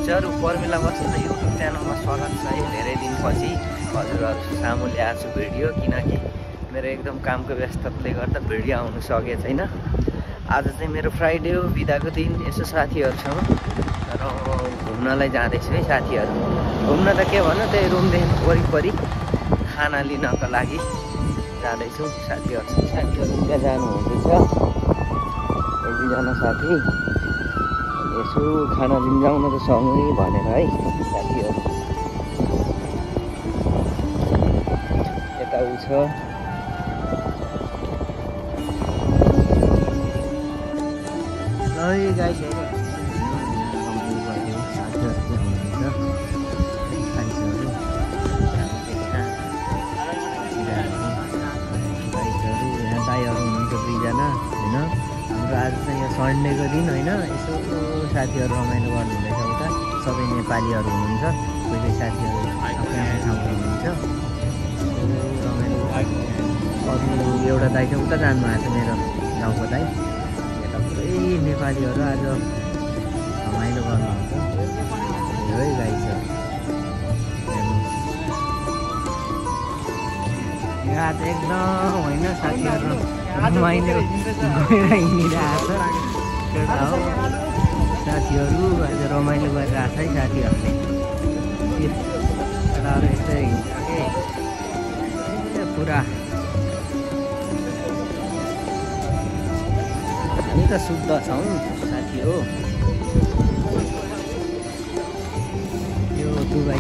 हजुरहरू पर्मिला बस्नु युट्युब च्यानलमा स्वागत छ है। धेरै दिनपछि हजुरहरू सामु ल्याएको छु भिडियो, किनकि मेरो एकदम कामको व्यस्तताले गर्दा भिडियो आउनु सकेको छैन। आज चाहिँ मेरो फ्राइडे हो, बिदाको दिन। यसो साथीहरूसँग र घुम्नलाई जाँदैछु है साथीहरू। घुम्न त के भन्नु, त्यही रुमदेखि वरिपरि खाना लिनको लागि जाँदैछु साथीहरूसँग। साथीहरू त्यहाँ जानुहुँदैछ, एक दुईजना साथी। यसो खाना लिन जाउन त सँगै भनेर है साथीहरू। यता उ छ गाइस, आज चाहिँ यहाँ सन्डेको दिन होइन, यसो साथीहरू रमाइलो गर्नुहुँदैछ। उता सबै नेपालीहरू हुनुहुन्छ, कोही कोही साथीहरू आफ्नै आफ्नै ठाउँमा हुनुहुन्छ। रमाइलो अरू एउटा दाइ चाहिँ उता जानुभएको छ, मेरो गाउँको दाइ। यता पुरै नेपालीहरू आज रमाइलो गर्नुहुन्छ है गाइस। यहाँ आज एकदम होइन साथीहरू रमाइलो गएर हिँडिरहेको छ हो साथीहरू। आज रमाइलो गरिरहेको छ है साथीहरूले। केटाहरू यस्तै हिँड्छ के पुरा। हामी त शुद्ध छौँ साथी हो। यो दुबई